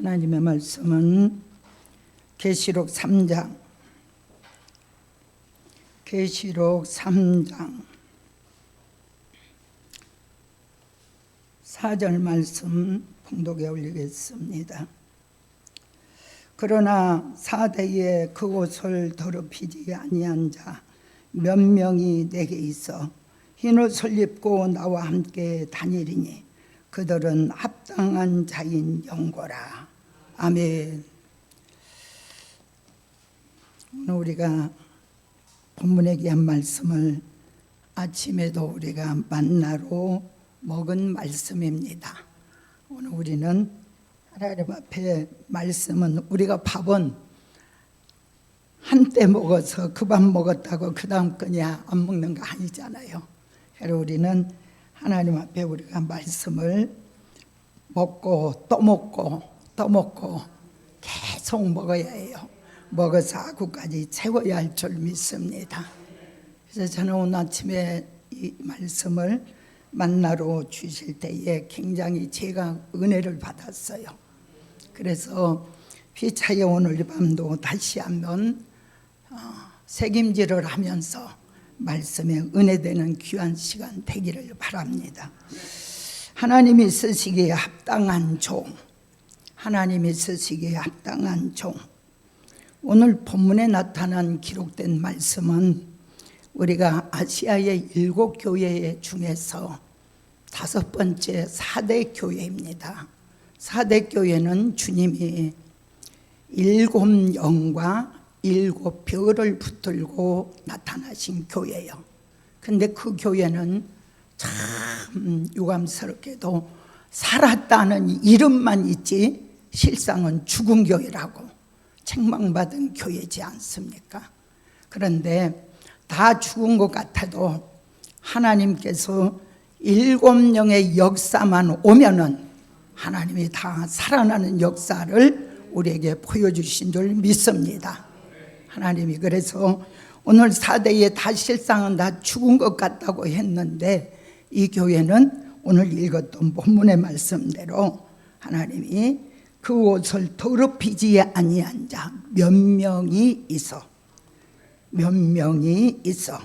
하나님의 말씀은 계시록 3장 4절 말씀 봉독에 올리겠습니다. 그러나 사대에 그곳을 더럽히지 아니한 자 몇 명이 내게 있어 흰옷을 입고 나와 함께 다니리니 그들은 합당한 자인 영고라. 아멘. 오늘 우리가 본문에 기한 말씀을 아침에도 우리가 만나로 먹은 말씀입니다. 오늘 우리는 하나님 앞에 말씀은, 우리가 밥은 한때 먹어서 그 밥 먹었다고 그 다음 거냐 안 먹는 거 아니잖아요. 그래서 우리는 하나님 앞에 우리가 말씀을 먹고 또 먹고 또 먹고 계속 먹어야 해요. 먹어서 하루까지 채워야 할 줄 믿습니다. 그래서 저는 오늘 아침에 이 말씀을 만나러 주실 때에 굉장히 제가 은혜를 받았어요. 그래서 피차에 오늘 밤도 다시 한번 책임질을 하면서 말씀에 은혜되는 귀한 시간 되기를 바랍니다. 하나님이 쓰시기에 합당한 종, 하나님이 쓰시기에 합당한 종. 오늘 본문에 나타난 기록된 말씀은 우리가 아시아의 7교회 중에서 5번째 4대 교회입니다. 4대 교회는 주님이 7 영과 7 별을 붙들고 나타나신 교회예요. 근데 그 교회는 참 유감스럽게도 살았다는 이름만 있지 실상은 죽은 교회라고 책망받은 교회지 않습니까? 그런데 다 죽은 것 같아도 하나님께서 7 영의 역사만 오면은 하나님이 다 살아나는 역사를 우리에게 보여주신 줄 믿습니다. 하나님이 그래서 오늘 4대에 다 실상은 다 죽은 것 같다고 했는데 이 교회는 오늘 읽었던 본문의 말씀대로 하나님이 그 옷을 더럽히지 아니한 자 몇 명이 있어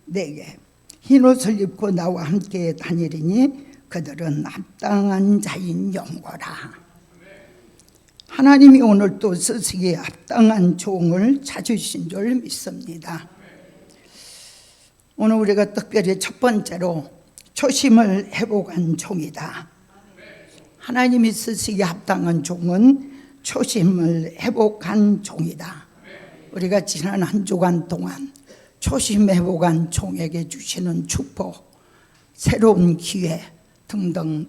내게 흰옷을 입고 나와 함께 다니리니 그들은 합당한 자인 영고라. 하나님이 오늘 또 쓰시기에 합당한 종을 찾으신 줄 믿습니다. 오늘 우리가 특별히 첫 번째로 초심을 회복한 종이다. 하나님이 쓰시기에 합당한 종은 초심을 회복한 종이다. 우리가 지난 한 주간 동안 초심 회복한 종에게 주시는 축복, 새로운 기회 등등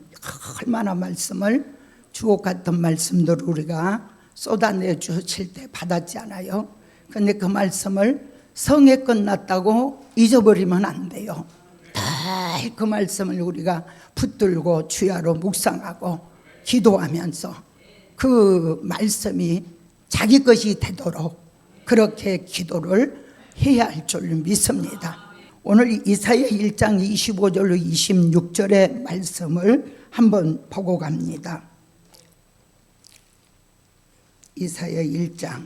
얼마나 말씀을 주옥 같은 말씀들을 우리가 쏟아내 주실 때 받았잖아요. 그런데 그 말씀을 성에 끝났다고 잊어버리면 안 돼요. 늘 그 말씀을 우리가 붙들고 주야로 묵상하고 기도하면서 그 말씀이 자기 것이 되도록 그렇게 기도를 해야 할 줄 믿습니다. 오늘 이사야 1장 25절로 26절의 말씀을 한번 보고 갑니다. 이사야 1장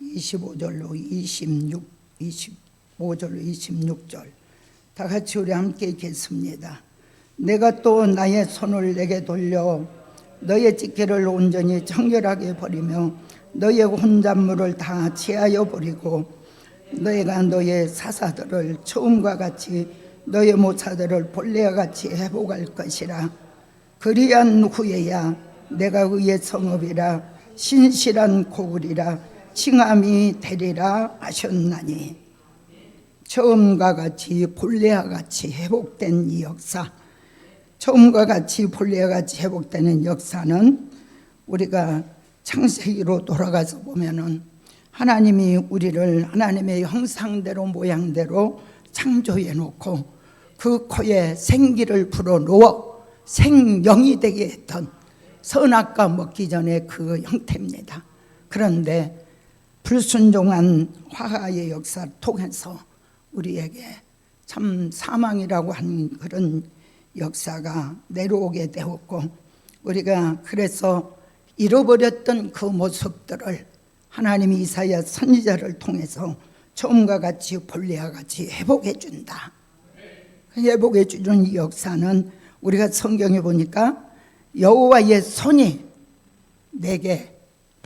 25절로 26절 다 같이 우리 함께 읽겠습니다. 내가 또 나의 손을 내게 돌려 너의 찢기를 온전히 청결하게 버리며 너의 혼잣물을 다 제하여 버리고 너희가 너의 사사들을 처음과 같이 너의 모사들을 본래와 같이 회복할 것이라. 그리한 후에야 내가 의의 성읍이라 신실한 고을이라 칭함이 되리라 하셨나니. 처음과 같이 본래와 같이 회복된 이 역사, 처음과 같이 본래와 같이 회복되는 역사는 우리가 창세기로 돌아가서 보면은 하나님이 우리를 하나님의 형상대로 모양대로 창조해 놓고 그 코에 생기를 불어넣어 생명이 되게 했던 선악과 먹기 전에 그 형태입니다. 그런데 불순종한 화가의 역사를 통해서 우리에게 참 사망이라고 하는 그런 역사가 내려오게 되었고, 우리가 그래서 잃어버렸던 그 모습들을 하나님이 이사야 선지자를 통해서 처음과 같이 본래와 같이 회복해 준다. 회복해 주는 이 역사는 우리가 성경에 보니까 여호와의 손이 내게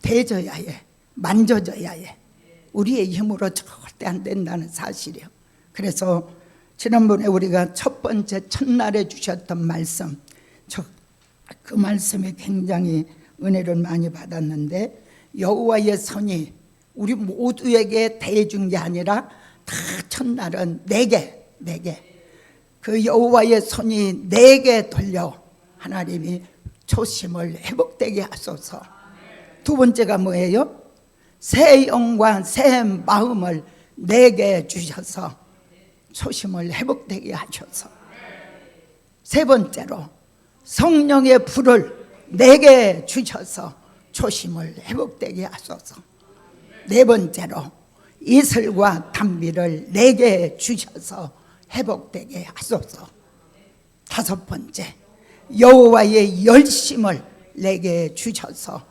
대져야 해, 만져져야 해. 우리의 힘으로 절대 안 된다는 사실이요. 그래서 지난번에 우리가 첫 번째 첫날에 주셨던 말씀, 그 말씀에 굉장히 은혜를 많이 받았는데, 여호와의 손이 우리 모두에게 대해준 게 아니라 다 첫날은 내게 그 여호와의 손이 내게 돌려 하나님이 초심을 회복되게 하소서. 두 번째가 뭐예요? 새 영과 새 마음을 내게 주셔서 초심을 회복되게 하셔서. 세 번째로 성령의 불을 내게 주셔서 초심을 회복되게 하소서. 네 번째로 이슬과 단비를 내게 주셔서 회복되게 하소서. 다섯 번째, 여호와의 열심을 내게 주셔서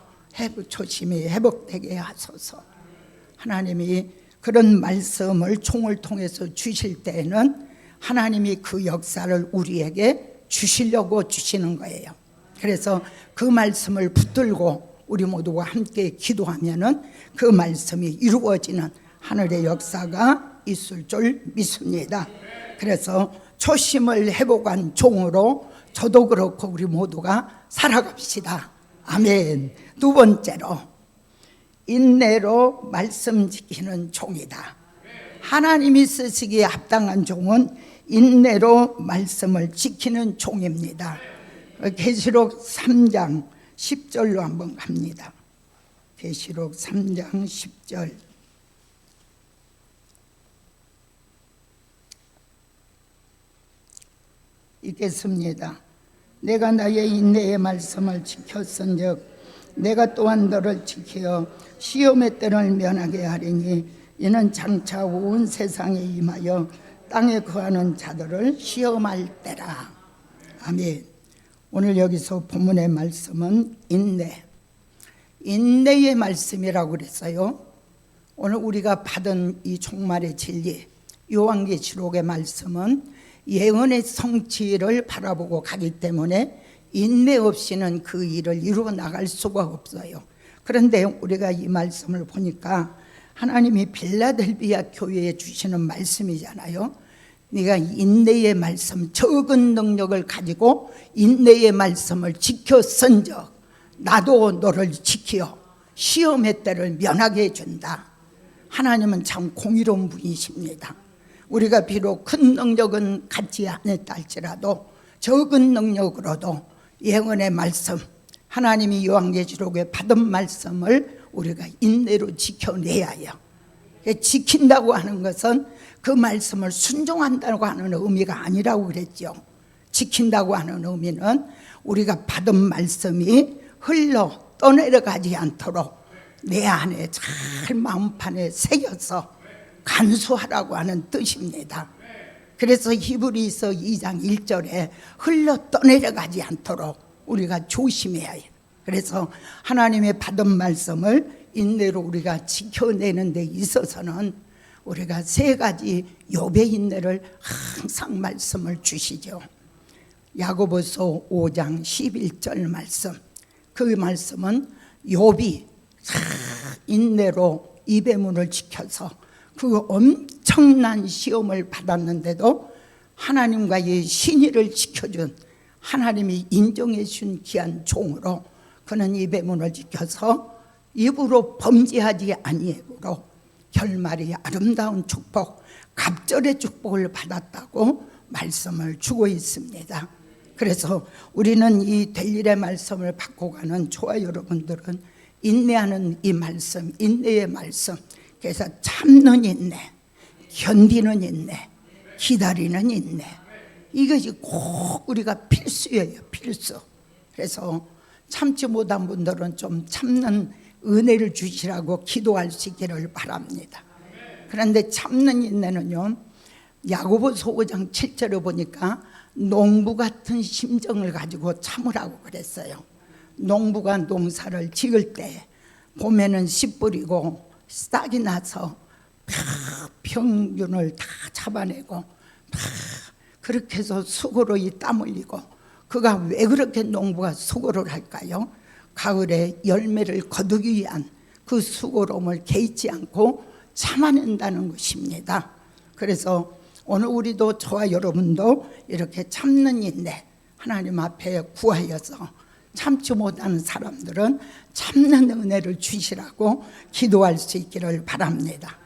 초심이 회복되게 하소서. 하나님이 그런 말씀을 총을 통해서 주실 때에는 하나님이 그 역사를 우리에게 주시려고 주시는 거예요. 그래서 그 말씀을 붙들고 우리 모두가 함께 기도하면은 그 말씀이 이루어지는 하늘의 역사가 있을 줄 믿습니다. 그래서 초심을 회복한 종으로 저도 그렇고 우리 모두가 살아갑시다. 아멘. 두 번째로 인내로 말씀 지키는 종이다. 하나님이 쓰시기에 합당한 종은 인내로 말씀을 지키는 종입니다. 계시록 3장 10절로 한번 갑니다. 계시록 3장 10절. 읽겠습니다. 내가 나의 인내의 말씀을 지켰은즉 내가 또한 너를 지켜 시험의 때를 면하게 하리니 이는 장차 온 세상에 임하여 땅에 거하는 자들을 시험할 때라. 아멘. 오늘 여기서 본문의 말씀은 인내의 말씀이라고 그랬어요. 오늘 우리가 받은 이 종말의 진리, 요한계시록의 말씀은 예언의 성취를 바라보고 가기 때문에 인내 없이는 그 일을 이루어 나갈 수가 없어요. 그런데 우리가 이 말씀을 보니까 하나님이 빌라델비아 교회에 주시는 말씀이잖아요. 네가 인내의 말씀, 적은 능력을 가지고 인내의 말씀을 지켰은즉 나도 너를 지켜 시험의 때를 면하게 해준다. 하나님은 참 공의로운 분이십니다. 우리가 비록 큰 능력은 갖지 않았다 할지라도 적은 능력으로도 예언의 말씀, 하나님이 요한계시록에 받은 말씀을 우리가 인내로 지켜내야 해요. 지킨다고 하는 것은 그 말씀을 순종한다고 하는 의미가 아니라고 그랬죠. 지킨다고 하는 의미는 우리가 받은 말씀이 흘러 떠내려가지 않도록 내 안에 잘 마음판에 새겨서 간수하라고 하는 뜻입니다. 그래서 히브리서 2장 1절에 흘러 떠내려가지 않도록 우리가 조심해야 해요. 그래서 하나님의 받은 말씀을 인내로 우리가 지켜내는 데 있어서는 우리가 세 가지 욥의 인내를 항상 말씀을 주시죠. 야고보서 5장 11절 말씀, 그 말씀은 욥이 인내로 입의 문을 지켜서 그 엄청난 시험을 받았는데도 하나님과의 신의를 지켜준, 하나님이 인정해 준 귀한 종으로 그는 입의 문을 지켜서 입으로 범죄하지 아니하므로 결말이 아름다운 축복, 갑절의 축복을 받았다고 말씀을 주고 있습니다. 그래서 우리는 이 될 일의 말씀을 받고 가는 저와 여러분들은 인내하는 이 말씀, 인내의 말씀, 그래서 참는 인내, 견디는 인내, 기다리는 인내, 이것이 꼭 우리가 필수예요. 필수. 그래서 참지 못한 분들은 좀 참는 은혜를 주시라고 기도할 수 있기를 바랍니다. 그런데 참는 인내는요, 야고보서 5장 7절에 보니까 농부 같은 심정을 가지고 참으라고 그랬어요. 농부가 농사를 지을 때 봄에는 씨 뿌리고 싹이 나서 평균을 다 잡아내고 그렇게 해서 수고로 이 땀 흘리고, 그가 왜 그렇게 농부가 수고를 할까요? 가을에 열매를 거두기 위한 그 수고로움을 개의치 않고 참아낸다는 것입니다. 그래서 오늘 우리도, 저와 여러분도 이렇게 참는 인내, 하나님 앞에 구하여서 참지 못하는 사람들은 참는 은혜를 주시라고 기도할 수 있기를 바랍니다.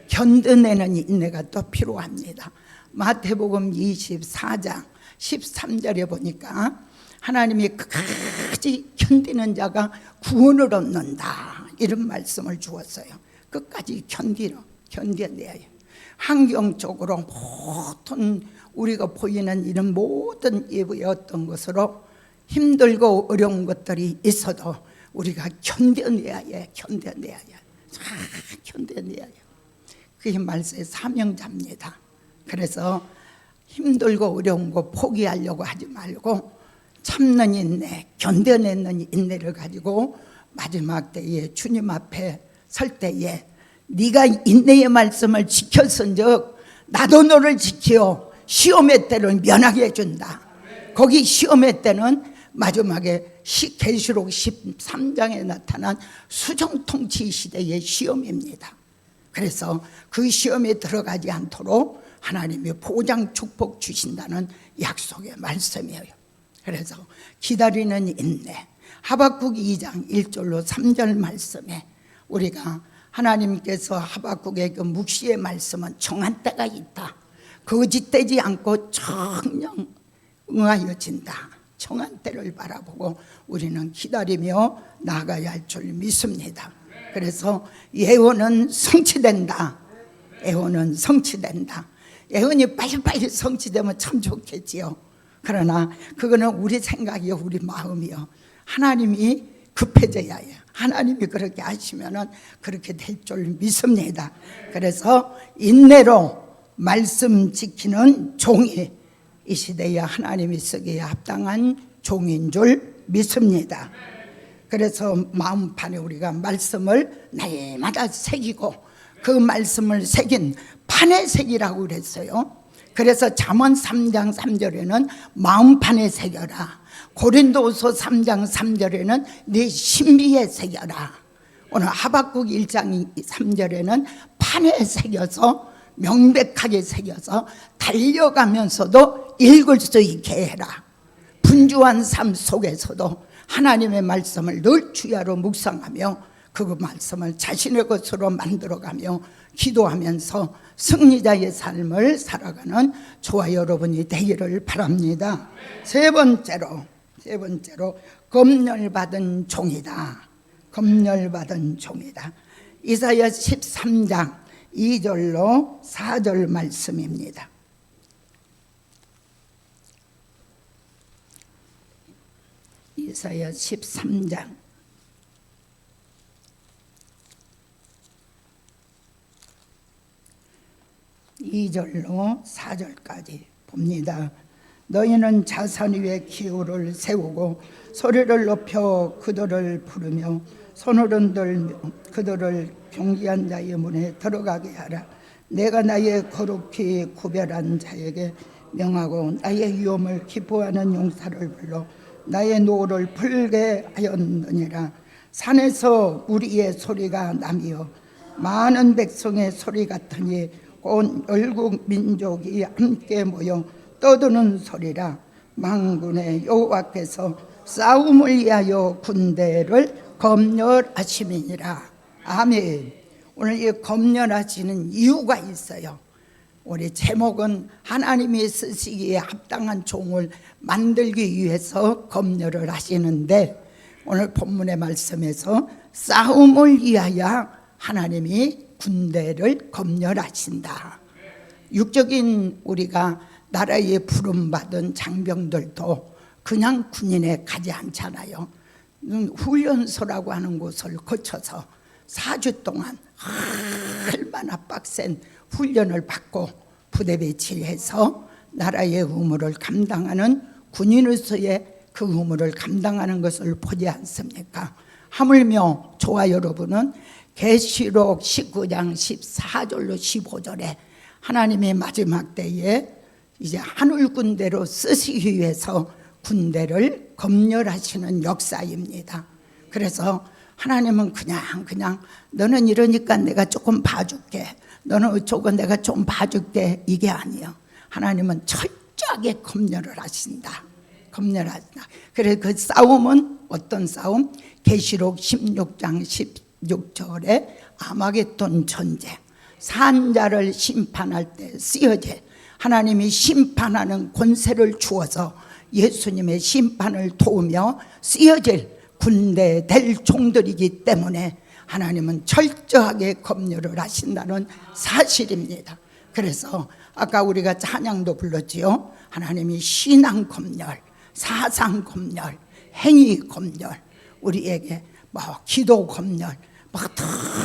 견뎌내는 인내가 또 필요합니다. 마태복음 24장 13절에 보니까 하나님이 끝까지 견디는 자가 구원을 얻는다, 이런 말씀을 주었어요. 끝까지 견뎌내야 해요. 환경적으로 모든 우리가 보이는 이런 모든 예부의 어떤 것으로 힘들고 어려운 것들이 있어도 우리가 견뎌내야 해. 견뎌내야 해. 그게 말세의 사명자입니다. 그래서 힘들고 어려운 거 포기하려고 하지 말고 참는 인내, 견뎌내는 인내를 가지고 마지막 때에 주님 앞에 설 때에 네가 인내의 말씀을 지켰은즉 나도 너를 지켜 시험의 때를 면하게 해준다. 거기 시험의 때는 마지막에 계시록 13장에 나타난 수정통치 시대의 시험입니다. 그래서 그 시험에 들어가지 않도록 하나님이 보장 축복 주신다는 약속의 말씀이에요. 그래서 기다리는 인내, 하박국 2장 1절로 3절 말씀에 우리가 하나님께서 하박국의 그 묵시의 말씀은 정한 때가 있다, 거짓되지 않고 정령 응하여진다, 정한 때를 바라보고 우리는 기다리며 나아가야 할 줄 믿습니다. 그래서 예언은 성취된다. 예언은 성취된다. 예언이 빨리빨리 성취되면 참 좋겠지요. 그러나 그거는 우리 생각이요, 우리 마음이요. 하나님이 급해져야 해요. 하나님이 그렇게 하시면은 그렇게 될 줄 믿습니다. 그래서 인내로 말씀 지키는 종이 이 시대에 하나님이 쓰기에 합당한 종인 줄 믿습니다. 그래서 마음판에 우리가 말씀을 날마다 새기고 그 말씀을 새긴 판에 새기라고 그랬어요. 그래서 잠언 3장 3절에는 마음판에 새겨라, 고린도서 3장 3절에는 네 신비에 새겨라, 오늘 하박국 1장 3절에는 판에 새겨서 명백하게 새겨서 달려가면서도 읽을 수 있게 해라. 분주한 삶 속에서도 하나님의 말씀을 늘 주야로 묵상하며 그 말씀을 자신의 것으로 만들어가며 기도하면서 승리자의 삶을 살아가는 저와 여러분이 되기를 바랍니다. 세 번째로 검열받은 종이다. 검열받은 종이다. 이사야 13장 2절로 4절 말씀입니다. 이사야 13장 2절로 4절까지 봅니다. 너희는 자산 위에 기호를 세우고 소리를 높여 그들을 부르며 손을 들며 그들을 경계한 자의 문에 들어가게 하라. 내가 나의 거룩히 구별한 자에게 명하고 나의 위엄을 기뻐하는 용사를 불러 나의 노를 풀게 하였느니라. 산에서 무리의 소리가 나며 많은 백성의 소리 같으니 온 열국 민족이 함께 모여 떠드는 소리라. 만군의 여호와께서 싸움을 위하여 군대를 검열하심이니라. 아멘. 오늘 이 검열하시는 이유가 있어요. 우리 제목은 하나님이 쓰시기에 합당한 종을 만들기 위해서 검열을 하시는데, 오늘 본문의 말씀에서 싸움을 위하여 하나님이 군대를 검열하신다. 육적인 우리가 나라에 부름받은 장병들도 그냥 군인에 가지 않잖아요. 훈련소라고 하는 곳을 거쳐서 4주 동안 얼마나 빡센 훈련을 받고 부대 배치해서 나라의 의무를 감당하는 군인으로서의 그 의무를 감당하는 것을 보지 않습니까? 하물며 저와 여러분은 계시록 19장 14절로 15절에 하나님의 마지막 때에 이제 하늘 군대로 쓰시기 위해서 군대를 검열하시는 역사입니다. 그래서 하나님은 그냥 너는 이러니까 내가 조금 봐줄게, 너는 어쩌고 내가 좀 봐줄게, 이게 아니에요. 하나님은 철저하게 검열을 하신다. 검열하신다. 그래서 그 싸움은 어떤 싸움? 계시록 16장 16절에 아마겟돈 전쟁, 산자를 심판할 때 쓰여질 하나님이 심판하는 권세를 주어서 예수님의 심판을 도우며 쓰여질 군대 될 종들이기 때문에 하나님은 철저하게 검열을 하신다는 사실입니다. 그래서 아까 우리가 찬양도 불렀지요. 하나님이 신앙 검열, 사상 검열, 행위 검열, 우리에게 기도 검열,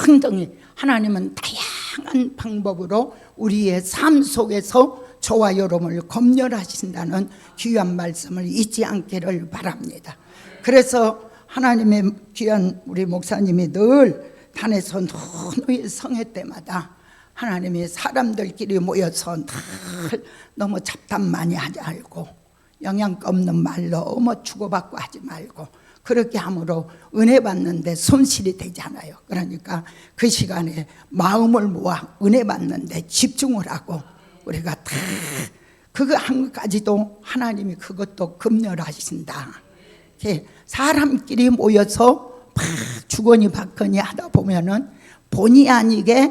등등이 하나님은 다양한 방법으로 우리의 삶 속에서 저와 여러분을 검열하신다는 귀한 말씀을 잊지 않기를 바랍니다. 그래서 하나님의 귀한 우리 목사님이 늘 단에서 노노의 성회 때마다 하나님이 사람들끼리 모여서 늘 너무 잡담 많이 하지 말고 영양가 없는 말 너무 주고받고 하지 말고 그렇게 함으로 은혜 받는데 손실이 되잖아요. 그러니까 그 시간에 마음을 모아 은혜 받는데 집중을 하고 우리가 다 그거 한 가지도 하나님이 그것도 검열하신다. 사람끼리 모여서 막 주거니 받거니 하다 보면은 본의 아니게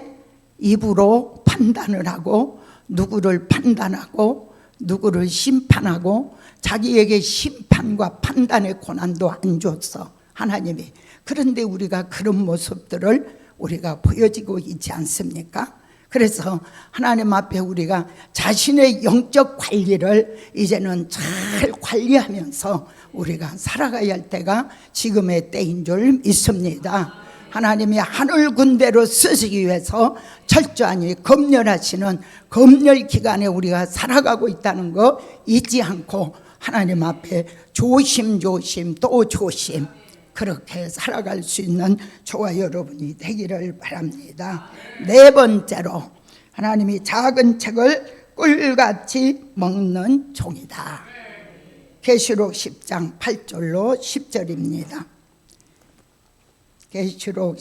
입으로 판단을 하고 누구를 판단하고 누구를 심판하고 자기에게 심판과 판단의 고난도 안 줬어 하나님이. 그런데 우리가 그런 모습들을 우리가 보여지고 있지 않습니까? 그래서 하나님 앞에 우리가 자신의 영적 관리를 이제는 잘 관리하면서 우리가 살아가야 할 때가 지금의 때인 줄 믿습니다. 하나님이 하늘 군대로 쓰시기 위해서 철저히 검열하시는 검열 기간에 우리가 살아가고 있다는 거 잊지 않고 하나님 앞에 조심조심 또 조심 그렇게 살아갈 수 있는 저와 여러분이 되기를 바랍니다. 네 번째로 하나님이 작은 책을 꿀같이 먹는 종이다. 계시록 10장 8절로 10절입니다. 계시록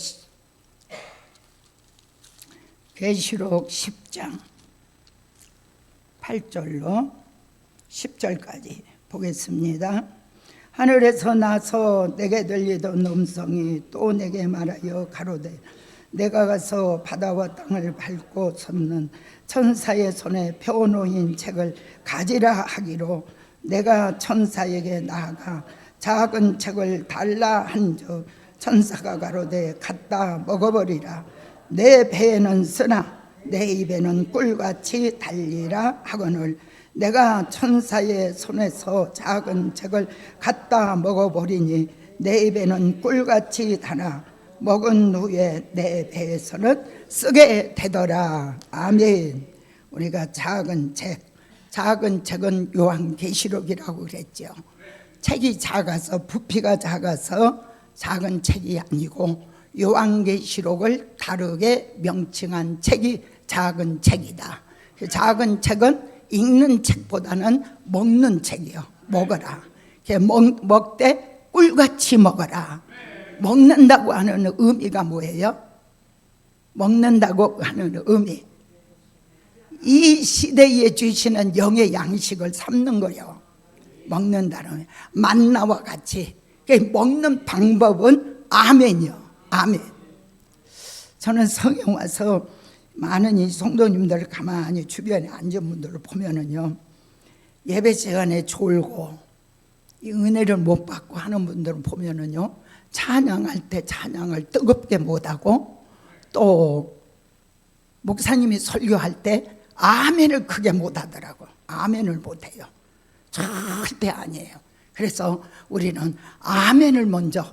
10장 8절로 10절까지 보겠습니다. 하늘에서 나서 내게 들리던 음성이 또 내게 말하여 가로되 내가 가서 바다와 땅을 밟고 섰는 천사의 손에 펴놓인 책을 가지라 하기로 내가 천사에게 나아가 작은 책을 달라 한즉 천사가 가로되 갖다 먹어버리라. 내 배에는 쓰나 내 입에는 꿀같이 달리라 하거늘 내가 천사의 손에서 작은 책을 갖다 먹어버리니 내 입에는 꿀같이 달아 먹은 후에 내 배에서는 쓰게 되더라. 아멘. 우리가 작은 책은 요한계시록이라고 그랬죠. 책이 작아서 부피가 작아서 작은 책이 아니고 요한계시록을 다르게 명칭한 책이 작은 책이다. 그 작은 책은 읽는 책보다는 먹는 책이요. 먹어라. 먹되 꿀같이 먹어라. 먹는다고 하는 의미가 뭐예요? 먹는다고 하는 의미, 이 시대에 주시는 영의 양식을 삼는 거예요. 먹는다는 만나와 같이. 먹는 방법은 아멘이요. 아멘. 저는 성에 와서 많은 이 성도님들 가만히 주변에 앉은 분들을 보면은요, 예배 시간에 졸고 이 은혜를 못 받고 하는 분들을 보면은요, 찬양할 때 찬양을 뜨겁게 못하고 또 목사님이 설교할 때 아멘을 크게 못하더라고. 아멘을 못해요. 절대 아니에요. 그래서 우리는 아멘을 먼저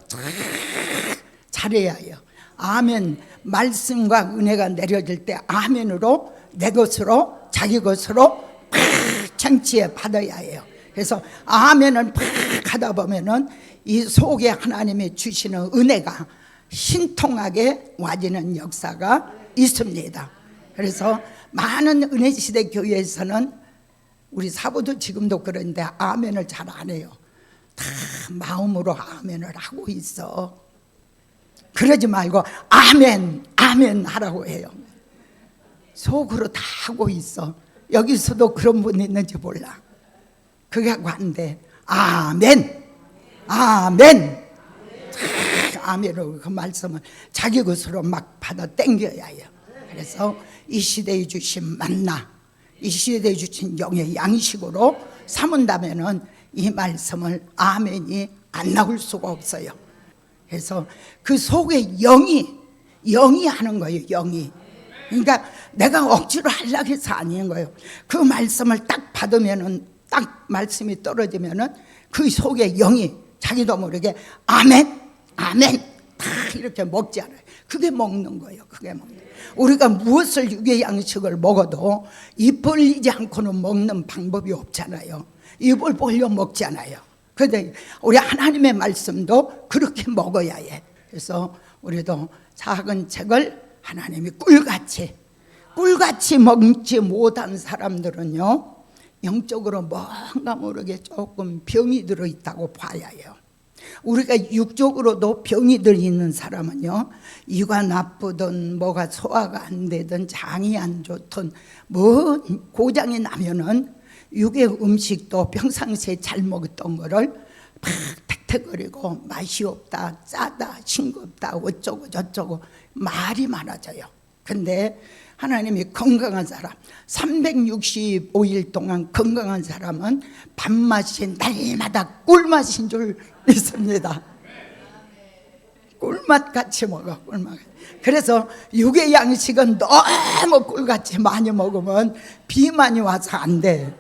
잘해야 해요. 아멘, 말씀과 은혜가 내려질 때 아멘으로 내 것으로 자기 것으로 팍 정치에 받아야 해요. 그래서 아멘을 팍 하다 보면은 이 속에 하나님이 주시는 은혜가 신통하게 와지는 역사가 있습니다. 그래서 많은 은혜시대 교회에서는 우리 사부도 지금도 그런데 아멘을 잘 안 해요. 다 마음으로 아멘을 하고 있어. 그러지 말고 아멘 아멘 하라고 해요. 속으로 다 하고 있어. 여기서도 그런 분 있는지 몰라. 그게 하고 안 돼. 아멘 아멘 아멘으로 그 말씀을 자기 것으로 막 받아 당겨야 해요. 그래서 이 시대에 주신 만나, 이 시대에 주신 영의 양식으로 삼은다면은 이 말씀을 아멘이 안 나올 수가 없어요. 그래서 그 속에 영이 하는 거예요. 영이. 그러니까 내가 억지로 하려고 해서 아닌 거예요. 그 말씀을 딱 받으면은, 딱 말씀이 떨어지면은 그 속에 영이 자기도 모르게 아멘 아멘 다 이렇게 먹지 않아요. 그게 먹는 거예요. 그게 먹는 거예요. 우리가 무엇을 육의 양식을 먹어도 입 벌리지 않고는 먹는 방법이 없잖아요. 입을 벌려 먹잖아요. 그런데 우리 하나님의 말씀도 그렇게 먹어야 해. 그래서 우리도 작은 책을 하나님이 꿀같이 먹지 못한 사람들은요, 영적으로 뭔가 모르게 조금 병이 들어있다고 봐야 해요. 우리가 육적으로도 병이 들어있는 사람은요, 이가 나쁘든 뭐가 소화가 안 되든 장이 안 좋든 뭐 고장이 나면은 육의 음식도 평상시에 잘 먹었던 거를 막 택택거리고 맛이 없다, 짜다, 싱겁다, 어쩌고 저쩌고 말이 많아져요. 근데 하나님이 건강한 사람, 365일 동안 건강한 사람은 밥맛이 날마다 꿀맛인 줄 믿습니다. 꿀맛 같이 먹어, 꿀맛. 그래서 육의 양식은 너무 꿀같이 많이 먹으면 비만이 와서 안 돼.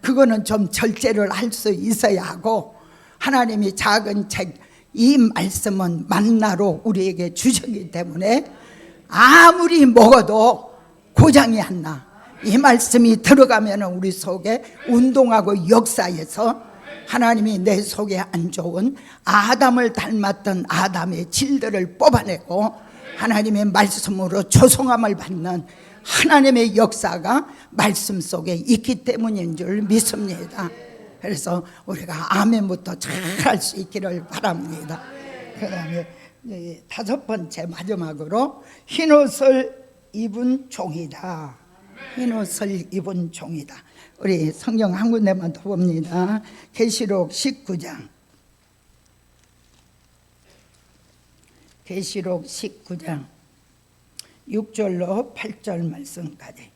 그거는 좀 절제를 할 수 있어야 하고, 하나님이 작은 책, 이 말씀은 만나로 우리에게 주셨기 때문에 아무리 먹어도 고장이 안 나. 이 말씀이 들어가면 우리 속에 운동하고 역사에서 하나님이 내 속에 안 좋은 아담을 닮았던 아담의 질들을 뽑아내고 하나님의 말씀으로 조성함을 받는 하나님의 역사가 말씀 속에 있기 때문인 줄 믿습니다. 그래서 우리가 아멘부터 잘 할 수 있기를 바랍니다. 그 다음에 다섯 번째 마지막으로 흰옷을 입은 종이다. 흰옷을 입은 종이다. 우리 성경 한 군데만 더 봅니다. 계시록 19장. 계시록 19장 6절로 8절 말씀까지.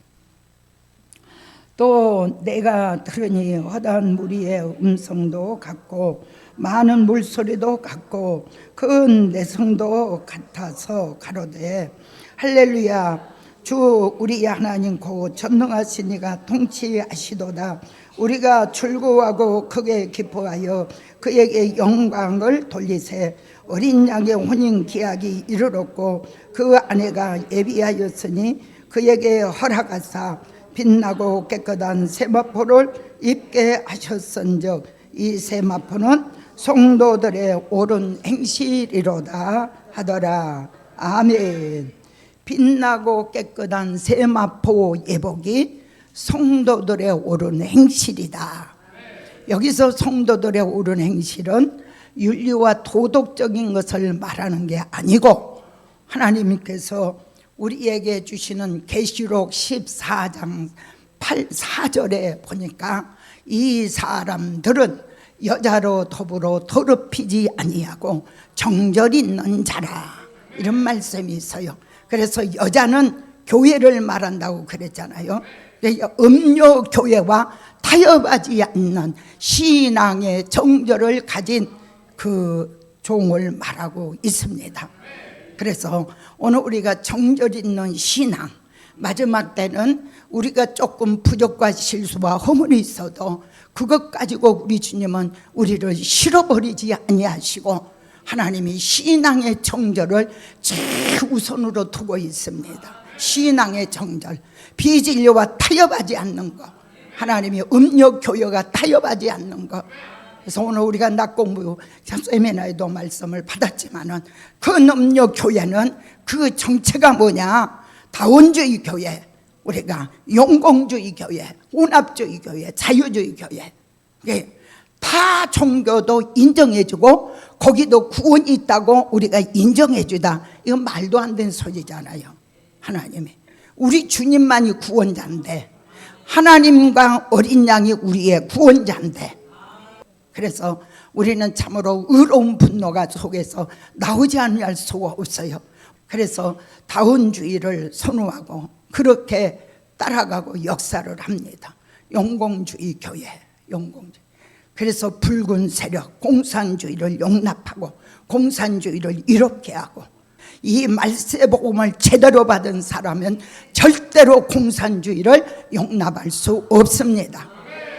또 내가 들으니 허다한 무리의 음성도 같고 많은 물소리도 같고 큰 내성도 같아서 가로되 할렐루야, 주 우리 하나님 곧 전능하신 이가 통치하시도다. 우리가 즐거워하고 크게 기뻐하여 그에게 영광을 돌리세. 어린 양의 혼인 기약이 이르렀고 그 아내가 예비하였으니 그에게 허락하사 빛나고 깨끗한 세마포를 입게 하셨은즉 이 세마포는 성도들의 옳은 행실이로다 하더라. 아멘. 빛나고 깨끗한 세마포 예복이 성도들의 옳은 행실이다. 여기서 성도들의 옳은 행실은 윤리와 도덕적인 것을 말하는 게 아니고 하나님께서 우리에게 주시는 계시록 14장 4절에 보니까 이 사람들은 여자로 더불어 더럽히지 아니하고 정절 있는 자라, 이런 말씀이 있어요. 그래서 여자는 교회를 말한다고 그랬잖아요. 음료 교회와 타협하지 않는 신앙의 정절을 가진 그 종을 말하고 있습니다. 그래서 오늘 우리가 정절 있는 신앙, 마지막 때는 우리가 조금 부족과 실수와 허물이 있어도 그것 가지고 우리 주님은 우리를 실어버리지 아니하시고 하나님이 신앙의 정절을 제일 우선으로 두고 있습니다. 신앙의 정절, 비진리와 타협하지 않는 것, 하나님이 음료 교회가 타협하지 않는 것. 그래서 오늘 우리가 낮 공부 세미나에도 말씀을 받았지만은 그 음료 교회는 그 정체가 뭐냐? 다원주의 교회, 우리가 용공주의 교회, 혼합주의 교회, 자유주의 교회. 다 종교도 인정해주고 거기도 구원이 있다고 우리가 인정해주다. 이건 말도 안 되는 소리잖아요. 하나님이 우리 주님만이 구원자인데, 하나님과 어린 양이 우리의 구원자인데, 그래서 우리는 참으로 의로운 분노가 속에서 나오지 않을 수가 없어요. 그래서 다원주의를 선호하고 그렇게 따라가고 역사를 합니다. 용공주의 교회, 용공주의. 그래서 붉은 세력, 공산주의를 용납하고 공산주의를 이롭게 하고, 이 말세 복음을 제대로 받은 사람은 절대로 공산주의를 용납할 수 없습니다.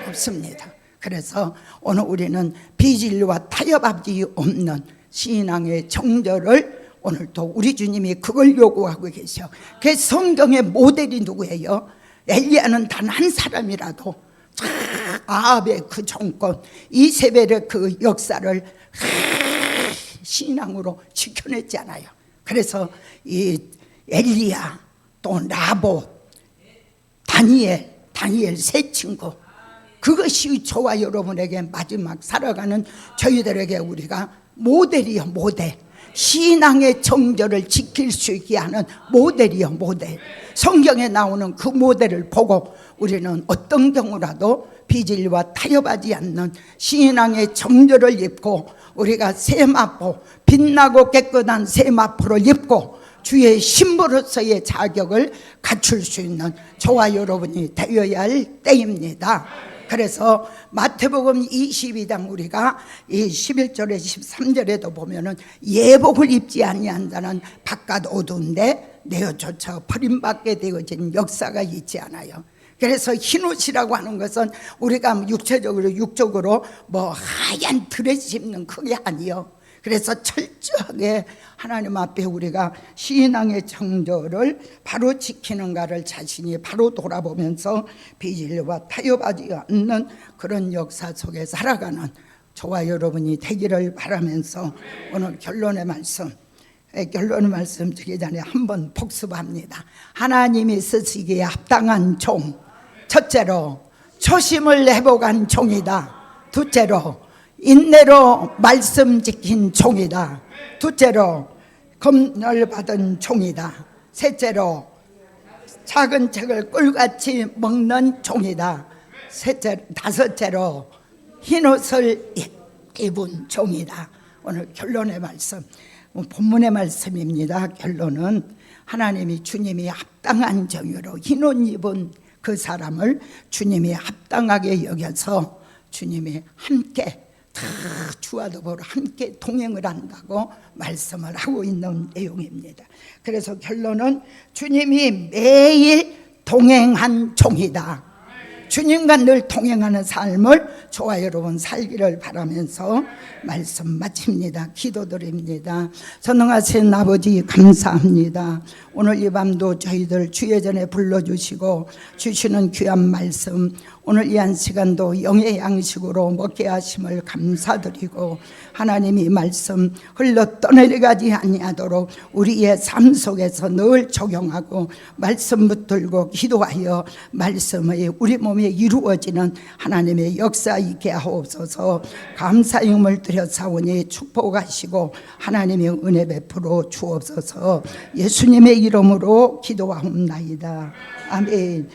없습니다. 그래서 오늘 우리는 비진리와 타협하지 없는 신앙의 정절을, 오늘도 우리 주님이 그걸 요구하고 계셔. 그 성경의 모델이 누구예요? 엘리야는 단 한 사람이라도 아합의 그 정권, 이세벨의 그 역사를 신앙으로 지켜냈잖아요. 그래서 이 엘리야, 또 라봇, 다니엘 세 친구, 그것이 저와 여러분에게 마지막 살아가는 저희들에게 우리가 모델이요, 모델. 신앙의 정절을 지킬 수 있게 하는 모델이요, 모델. 성경에 나오는 그 모델을 보고 우리는 어떤 경우라도 비진리와 타협하지 않는 신앙의 정절을 입고, 우리가 세마포, 빛나고 깨끗한 세마포를 입고 주의 신부로서의 자격을 갖출 수 있는 저와 여러분이 되어야 할 때입니다. 그래서 마태복음 22장 우리가 이 11절에 13절에도 보면은 예복을 입지 아니한 자는 바깥 어두운데 내어쫓아 버림받게 되어진 역사가 있지 않아요. 그래서 흰옷이라고 하는 것은 우리가 육적으로 뭐 하얀 드레스 입는 그게 아니요. 그래서 철저하게 하나님 앞에 우리가 신앙의 정절을 바로 지키는가를 자신이 바로 돌아보면서 비진리와 타협하지 않는 그런 역사 속에 살아가는 저와 여러분이 되기를 바라면서 오늘 결론의 말씀 드리기 전에 한번 복습합니다. 하나님이 쓰시기에 합당한 종, 첫째로 초심을 회복한 종이다. 둘째로 인내로 말씀 지킨 종이다. 둘째로 검열 받은 종이다. 셋째로 작은 책을 꿀같이 먹는 종이다. 다섯째로 흰옷을 입은 종이다. 오늘 결론의 말씀, 본문의 말씀입니다. 결론은 하나님이 주님이 합당한 종으로 흰옷 입은 그 사람을 주님이 합당하게 여겨서 주님이 함께 다 주와 더불어 함께 동행을 한다고 말씀을 하고 있는 내용입니다. 그래서 결론은 주님이 매일 동행한 종이다. 주님과 늘 동행하는 삶을 저와 여러분 살기를 바라면서 말씀 마칩니다. 기도드립니다. 선능하신 아버지 감사합니다. 오늘 이 밤도 저희들 주의 전에 불러주시고 주시는 귀한 말씀, 오늘 이 한 시간도 영의 양식으로 먹게 하심을 감사드리고, 하나님이 말씀 흘러 떠내려가지 아니하도록 우리의 삶 속에서 늘 적용하고 말씀 붙들고 기도하여 말씀이 우리 몸에 이루어지는 하나님의 역사 있게 하옵소서. 감사의 힘을 드렸사오니 축복하시고 하나님의 은혜 베풀어 주옵소서. 예수님의 이름으로 기도하옵나이다. 아멘.